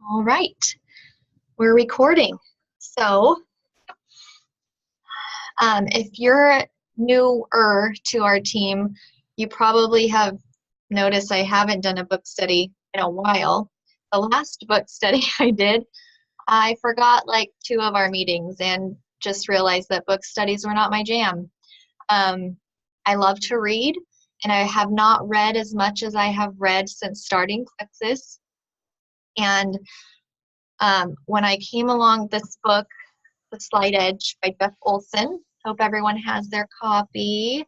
All right, we're recording. So, if you're newer to our team, you probably have noticed I haven't done a book study in a while. The last book study I did, I forgot like two of our meetings and just realized that book studies were not my jam. I love to read, and I have not read as much as I have read since starting Plexus. And when I came along this book, The Slight Edge by Jeff Olson. Hope everyone has their copy.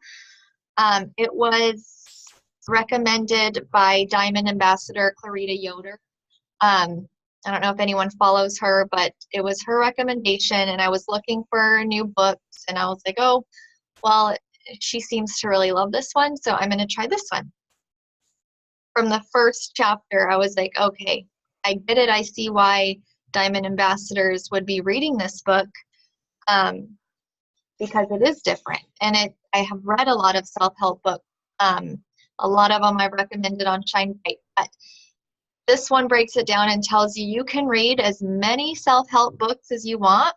It was recommended by Diamond Ambassador Clarita Yoder. I don't know if anyone follows her, but it was her recommendation, and I was looking for new books, and I was like, oh, well, she seems to really love this one, so I'm going to try this one. From the first chapter, I was like, okay, I get it. I see why Diamond Ambassadors would be reading this book. Because it is different. And I have read a lot of self-help books. A lot of them I've recommended on Shine Bright, but this one breaks it down and tells you you can read as many self-help books as you want,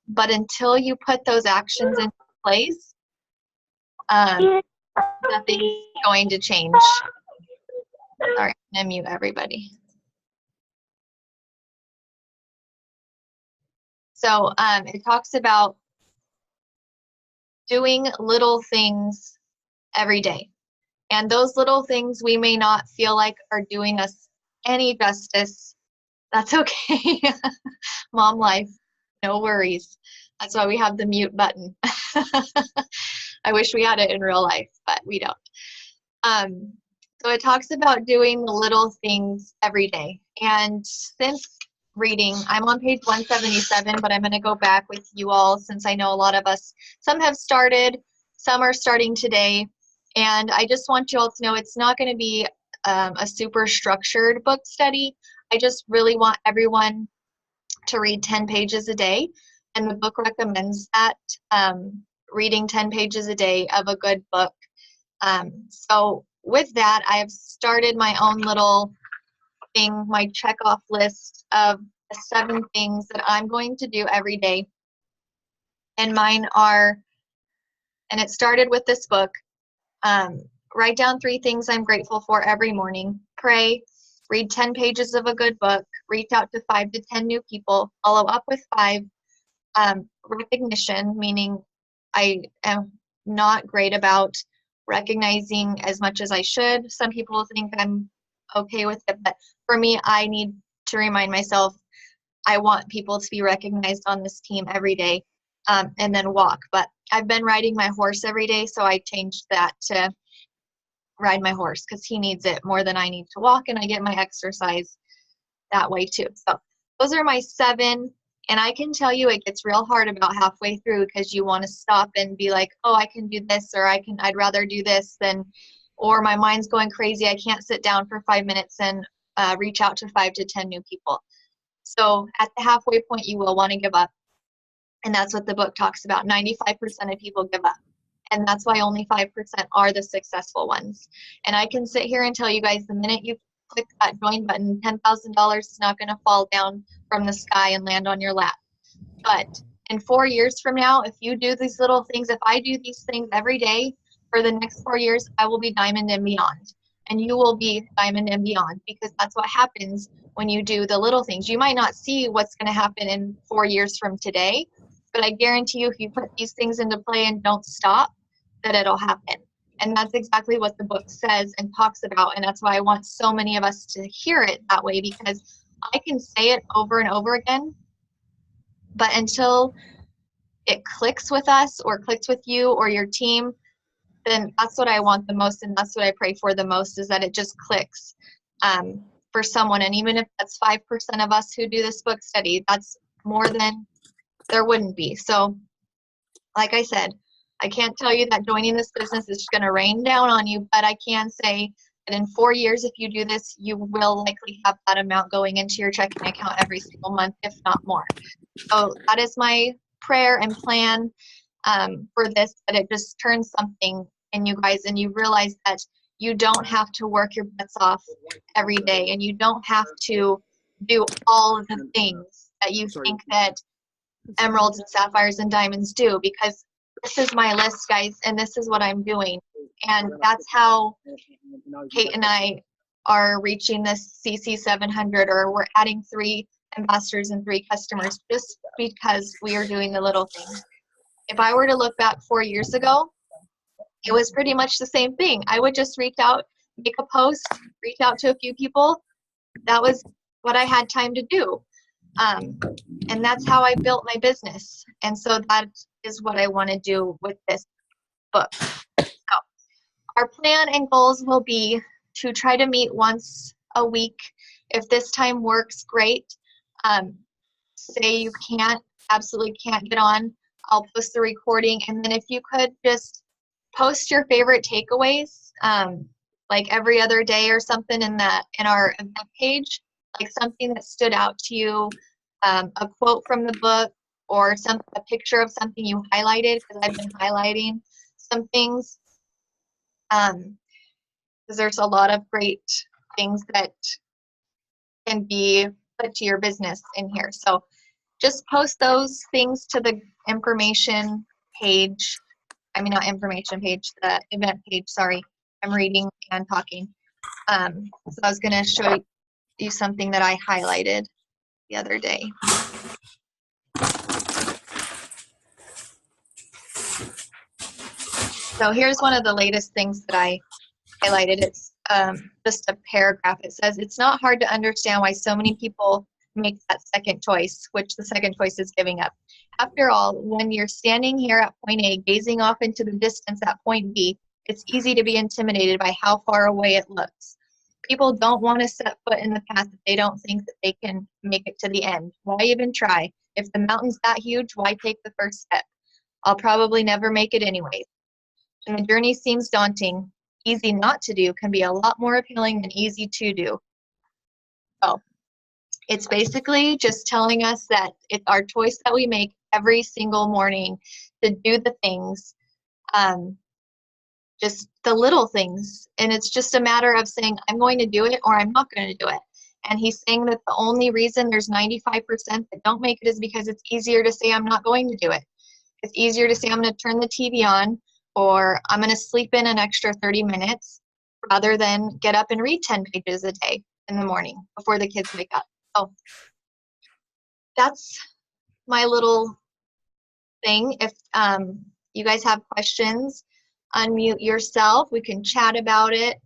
but until you put those actions into place, nothing's going to change. Sorry, I'm gonna mute everybody. So it talks about doing little things every day. And those little things we may not feel like are doing us any justice. That's okay. Mom life, no worries. That's why we have the mute button. I wish we had it in real life, but we don't. So it talks about doing the little things every day. And since reading, I'm on page 177, but I'm going to go back with you all since I know a lot of us, some have started, some are starting today. And I just want you all to know it's not going to be a super structured book study. I just really want everyone to read 10 pages a day. And the book recommends that, reading 10 pages a day of a good book. So with that, I've started my own little thing, my check-off list of 7 things that I'm going to do every day. And mine are, and it started with this book, write down 3 things I'm grateful for every morning, pray, read 10 pages of a good book, reach out to 5 to 10 new people, follow up with 5, recognition, meaning I am not great about recognizing as much as I should. Some people think I'm okay with it, but for me, I need to remind myself I want people to be recognized on this team every day, and then walk. But I've been riding my horse every day, so I changed that to ride my horse because he needs it more than I need to walk, and I get my exercise that way too. So those are my 7. And I can tell you it gets real hard about halfway through because you want to stop and be like, oh, I can do this, or I'd rather do this than, or my mind's going crazy. I can't sit down for 5 minutes and reach out to 5 to 10 new people. So at the halfway point, you will want to give up. And that's what the book talks about. 95% of people give up. And that's why only 5% are the successful ones. And I can sit here and tell you guys the minute you click that join button, $10,000 is not going to fall down from the sky and land on your lap. But in 4 years from now, if you do these little things, if I do these things every day for the next 4 years, I will be diamond and beyond. And you will be diamond and beyond, because that's what happens when you do the little things. You might not see what's going to happen in 4 years from today, but I guarantee you if you put these things into play and don't stop, that it'll happen. And that's exactly what the book says and talks about. And that's why I want so many of us to hear it that way, because I can say it over and over again, but until it clicks with us or clicks with you or your team, then that's what I want the most. And that's what I pray for the most, is that it just clicks for someone. And even if that's 5% of us who do this book study, that's more than there wouldn't be. So like I said, I can't tell you that joining this business is going to rain down on you, but I can say that in 4 years, if you do this, you will likely have that amount going into your checking account every single month, if not more. So that is my prayer and plan for this, that it just turns something in you guys, and you realize that you don't have to work your butts off every day, and you don't have to do all of the things that you think that emeralds and sapphires and diamonds do, because this is my list, guys, and this is what I'm doing. And that's how Kate and I are reaching this CC 700, or we're adding 3 ambassadors and 3 customers, just because we are doing the little things. If I were to look back 4 years ago, it was pretty much the same thing. I would just reach out, make a post, reach out to a few people. That was what I had time to do. And that's how I built my business. And so that is what I want to do with this book. So our plan and goals will be to try to meet once a week. If this time works, great. Say you can't, absolutely can't get on, I'll post the recording. And then if you could just post your favorite takeaways, like every other day or something in our event page, like something that stood out to you, a quote from the book, or a picture of something you highlighted, because I've been highlighting some things. Because there's a lot of great things that can be put to your business in here. So just post those things to the information page. I mean, not information page, the event page, sorry. I'm reading and talking. So I was gonna show you something that I highlighted the other day. So here's one of the latest things that I highlighted. It's just a paragraph. It says, it's not hard to understand why so many people make that second choice, which the second choice is giving up. After all, when you're standing here at point A, gazing off into the distance at point B, it's easy to be intimidated by how far away it looks. People don't want to set foot in the path if they don't think that they can make it to the end. Why even try? If the mountain's that huge, why take the first step? I'll probably never make it anyways. And the journey seems daunting. Easy not to do can be a lot more appealing than easy to do. So it's basically just telling us that it's our choice that we make every single morning to do the things, just the little things. And it's just a matter of saying, I'm going to do it or I'm not going to do it. And he's saying that the only reason there's 95% that don't make it is because it's easier to say I'm not going to do it. It's easier to say I'm going to turn the TV on, or I'm going to sleep in an extra 30 minutes rather than get up and read 10 pages a day in the morning before the kids wake up. So that's my little thing. If you guys have questions, unmute yourself. We can chat about it.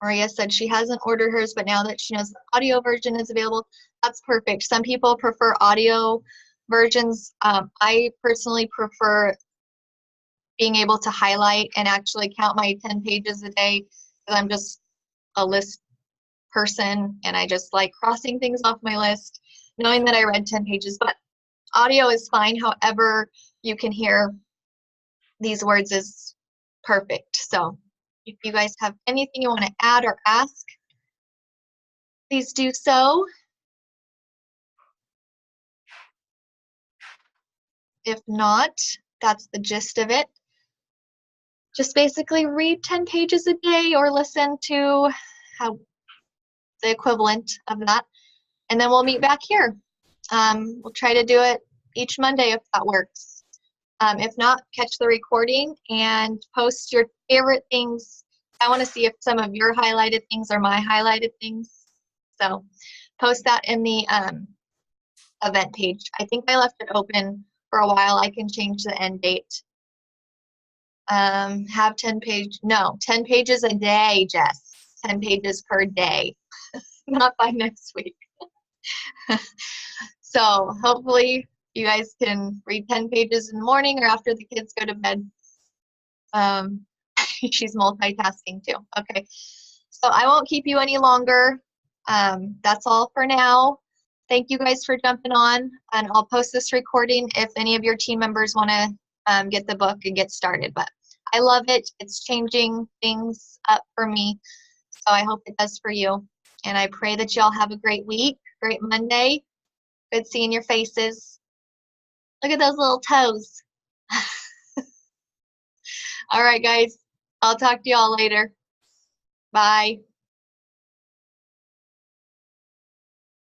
Maria said she hasn't ordered hers, but now that she knows the audio version is available, that's perfect. Some people prefer audio versions. I personally prefer being able to highlight and actually count my 10 pages a day, because I'm just a list person and I just like crossing things off my list, knowing that I read 10 pages. But audio is fine. However you can hear these words is perfect. So if you guys have anything you want to add or ask, please do so. If not, that's the gist of it. Just basically read 10 pages a day or listen to the equivalent of that. And then we'll meet back here. We'll try to do it each Monday if that works. If not, catch the recording and post your favorite things. I want to see if some of your highlighted things are my highlighted things. So post that in the event page. I think I left it open for a while. I can change the end date. Have 10 pages a day, Jess. 10 pages per day, not by next week. So hopefully you guys can read 10 pages in the morning or after the kids go to bed. She's multitasking too. Okay, so I won't keep you any longer. That's all for now. Thank you guys for jumping on, and I'll post this recording if any of your team members want to get the book and get started. But I love it. It's changing things up for me, so I hope it does for you. And I pray that y'all have a great week, great Monday. Good seeing your faces. Look at those little toes. All right, guys. I'll talk to y'all later. Bye.